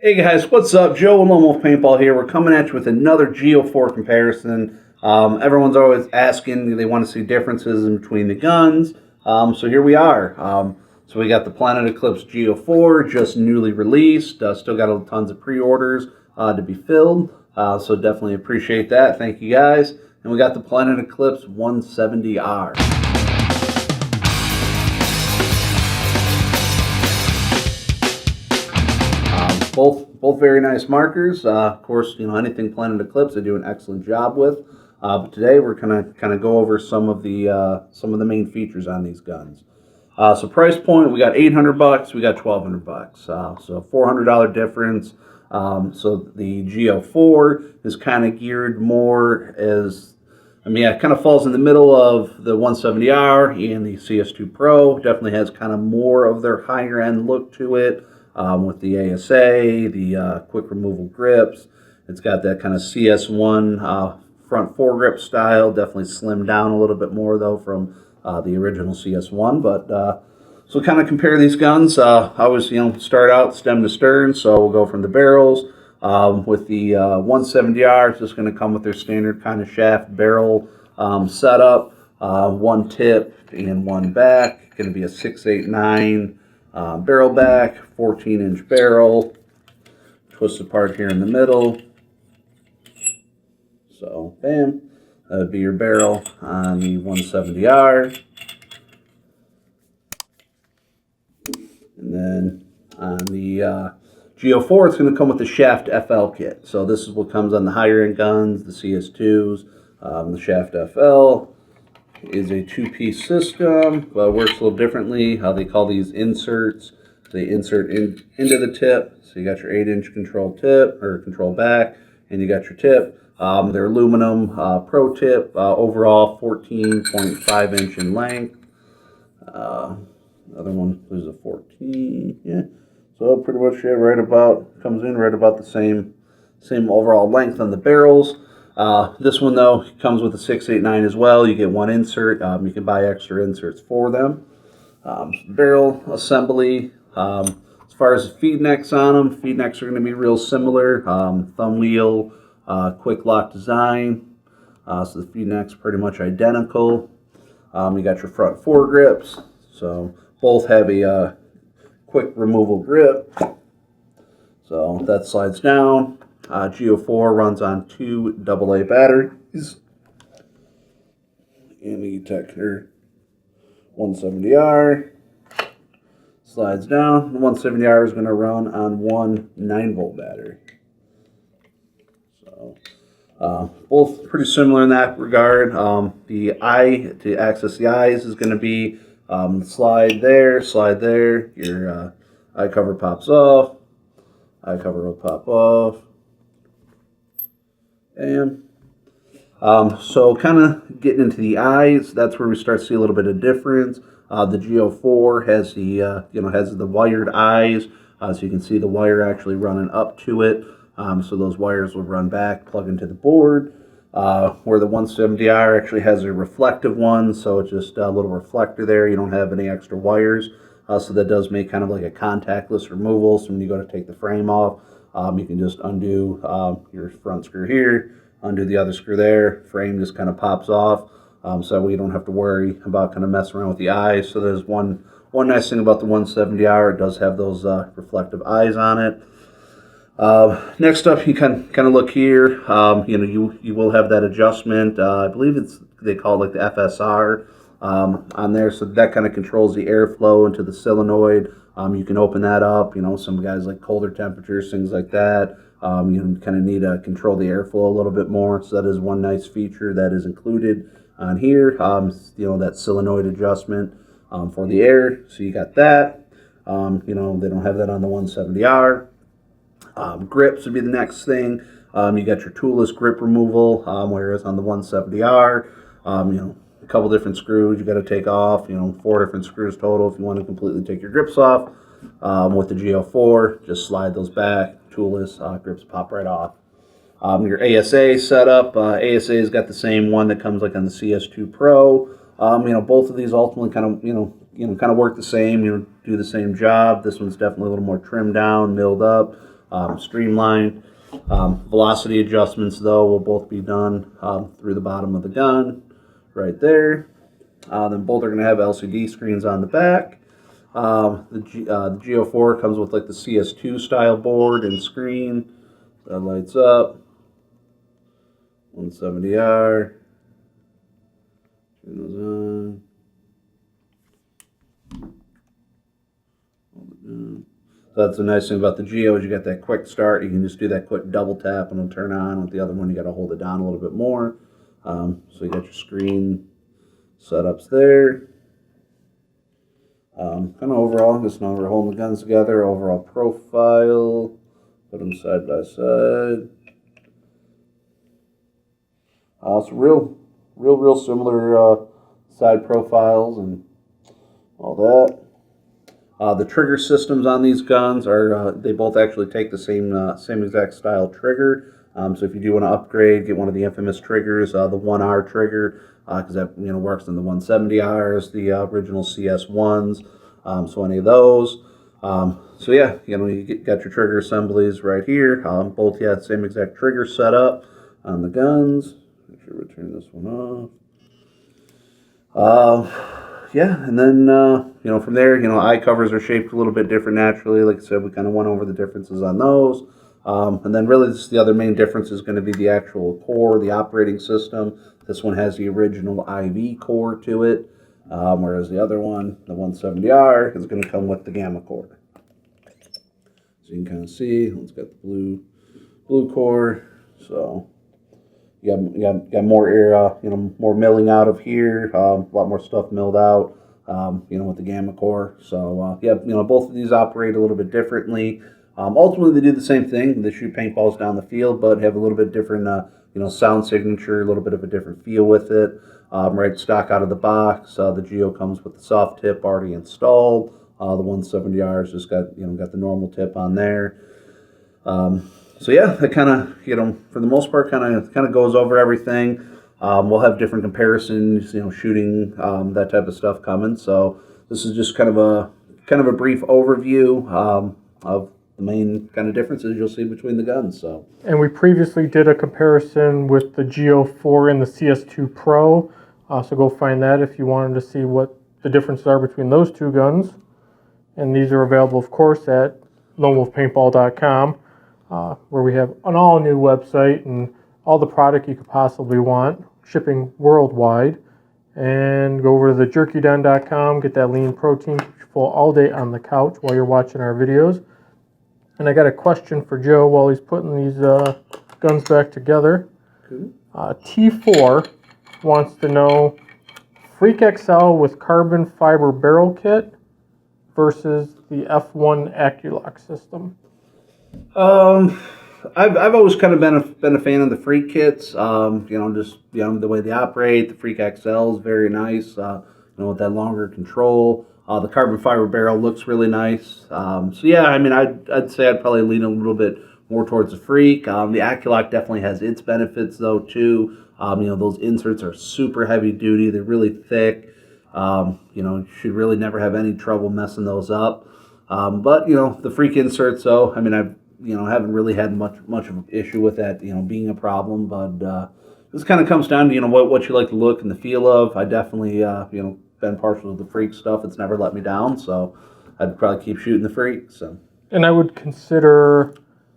Hey guys, what's up? Joe and Lone Wolf Paintball here. We're coming at you with another Geo 4 comparison. Everyone's always asking, they want to see differences in between the guns. So here we are. So we got the Planet Eclipse Geo 4, just newly released. Still got tons of pre-orders to be filled. So definitely appreciate that. Thank you guys. And we got the Planet Eclipse 170R. Both very nice markers. Of course, anything Planet Eclipse they do an excellent job with. But today we're gonna kind of go over some of the main features on these guns. So price point, we got $800, we got $1,200. So $400 difference. So the Geo 4 is kind of geared more as, it kind of falls in the middle of the 170R and the CS2 Pro. Definitely has kind of more of their higher end look to it. With the ASA, the quick removal grips. It's got that kind of CS1 front foregrip style, definitely slimmed down a little bit more though from the original CS1. But so kind of compare these guns. I always start out stem to stern, so we'll go from the barrels. With the 170R, it's just going to come with their standard kind of shaft barrel setup. One tip and one back. Going to be a 6.89 barrel back, 14-inch barrel, twist apart here in the middle. So, bam, that would be your barrel on the 170R. And then on the Geo 4, it's going to come with the Shaft FL kit. So this is what comes on the higher end guns, the CS2s, the Shaft FL. Is a two-piece system, but works a little differently. How they call these inserts. They insert into the tip. So you got your 8-inch control tip or control back, and you got your tip. They're aluminum pro tip. Overall 14.5 inch in length. Other one is a 14. Yeah. So pretty much right about comes in right about the same overall length on the barrels. This one, though, comes with a 6.89 as well. You get one insert. You can buy extra inserts for them. Barrel assembly. As far as the feed necks on them, feed necks are going to be real similar. Thumb wheel, quick lock design. So the feed necks pretty much identical. You got your front foregrips. So both have a quick removal grip. So that slides down. Geo 4 runs on 2 AA batteries. And the Gtek 170R slides down. The 170R is going to run on 1 9-volt battery. So both pretty similar in that regard. The eye, to access the eyes, is going to be slide there. Your eye cover pops off. Eye cover will pop off. And so kind of getting into the eyes, that's where we start to see a little bit of difference. The Geo 4 has the has the wired eyes, so you can see the wire actually running up to it. So those wires will run back, plug into the board. Where the 170R actually has a reflective one, so it's just a little reflector there. You don't have any extra wires, so that does make kind of like a contactless removal. So when you go to take the frame off, you can just undo your front screw here, undo the other screw there, frame just kind of pops off, so we don't have to worry about kind of messing around with the eyes. So there's one nice thing about the 170R, it does have those reflective eyes on it. Next up, you can kind of look here, you will have that adjustment, I believe they call it like the FSR on there, so that kind of controls the airflow into the solenoid. You can open that up. Some guys like colder temperatures, things like that. You kind of need to control the airflow a little bit more. So that is one nice feature that is included on here. That solenoid adjustment for the air. So you got that. They don't have that on the 170R. Grips would be the next thing. You got your toolless grip removal, whereas on the 170R, a couple different screws you got to take off, 4 different screws total if you want to completely take your grips off. With the Geo 4, just slide those back, toolless, grips pop right off. Your ASA setup, ASA's got the same one that comes like on the CS2 Pro. Both of these ultimately kind of work the same, do the same job. This one's definitely a little more trimmed down, milled up. streamlined. Velocity adjustments, though, will both be done through the bottom of the gun, right there. Then both are going to have LCD screens on the back. The Geo 4 comes with like the CS2 style board and screen. That lights up. 170R. Turn those on. So that's the nice thing about the Geo is you got that quick start. You can just do that quick double tap and it'll turn on. With the other one, you got to hold it down a little bit more. So you got your screen setups there. Kind of overall, just now we're holding the guns together. Overall profile. Put them side by side. So real similar side profiles and all that. The trigger systems on these guns are they both actually take the same exact style trigger. So if you do want to upgrade, get one of the infamous triggers, the 1R trigger, because that works in the 170Rs, the original CS1s. So any of those. So yeah, you got your trigger assemblies right here. Both same exact trigger setup on the guns. Make sure we turn this one off. Yeah, and then, from there, eye covers are shaped a little bit different naturally. Like I said, we kind of went over the differences on those. And then really the other main difference is going to be the actual core, the operating system. This one has the original IV core to it, whereas the other one, the 170R, is going to come with the gamma core. So you can kind of see, it's got the blue core, so... You got more air, more milling out of here. A lot more stuff milled out, with the gamma core. So both of these operate a little bit differently. Ultimately, they do the same thing. They shoot paintballs down the field, but have a little bit different, sound signature, a little bit of a different feel with it. Right stock out of the box. The Geo comes with the soft tip already installed. The 170R's just got the normal tip on there. So yeah, that kind of, for the most part, kind of goes over everything. We'll have different comparisons, shooting that type of stuff coming. So this is just kind of a brief overview of the main kind of differences you'll see between the guns. So. And we previously did a comparison with the Geo 4 and the CS2 Pro. So go find that if you wanted to see what the differences are between those two guns. And these are available, of course, at lonewolfpaintball.com. Where we have an all-new website and all the product you could possibly want, shipping worldwide. And go over to the jerkyden.com, get that lean protein, keep you full all day on the couch while you're watching our videos. And I got a question for Joe while he's putting these guns back together. T4 wants to know Freak XL with carbon fiber barrel kit versus the F1 Aculock system. I've always kind of been a fan of the Freak kits. Just the way they operate. The Freak XL is very nice. With that longer control. The carbon fiber barrel looks really nice. So yeah, I'd say I'd probably lean a little bit more towards the Freak. The Aculock definitely has its benefits though too. Those inserts are super heavy duty. They're really thick. You should really never have any trouble messing those up. But the Freak inserts though, I haven't really had much of an issue with that, being a problem. But this kind of comes down to what you like the look and the feel of. I definitely been partial to the Freak stuff. It's never let me down, so I'd probably keep shooting the Freak. So. And I would consider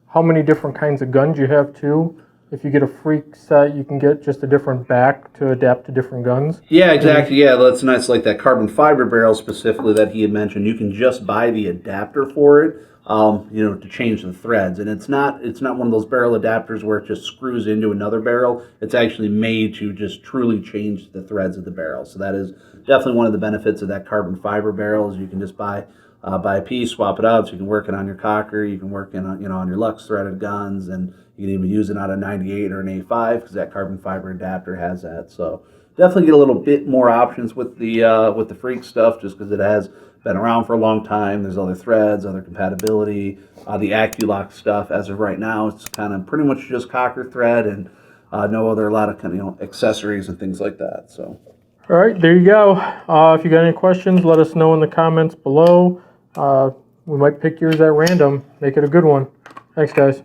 how many different kinds of guns you have too. If you get a Freak set, you can get just a different back to adapt to different guns. Yeah, exactly. Yeah, that's nice. Like that carbon fiber barrel specifically that he had mentioned, you can just buy the adapter for it. To change the threads, and it's not one of those barrel adapters where it just screws into another barrel. It's actually made to just truly change the threads of the barrel. So that is definitely one of the benefits of that carbon fiber barrel is you can just buy a piece, swap it out, so you can work it on your cocker, you can work it on on your Lux threaded guns, and you can even use it on a 98 or an A5 because that carbon fiber adapter has that. So definitely get a little bit more options with the Freak stuff just because it has been around for a long time. There's other threads, other compatibility. The Aculock stuff, as of right now, it's kind of pretty much just cocker thread and no other a lot of kind of accessories and things like that. So. All right, there you go. If you got any questions, let us know in the comments below. We might pick yours at random. Make it a good one. Thanks, guys.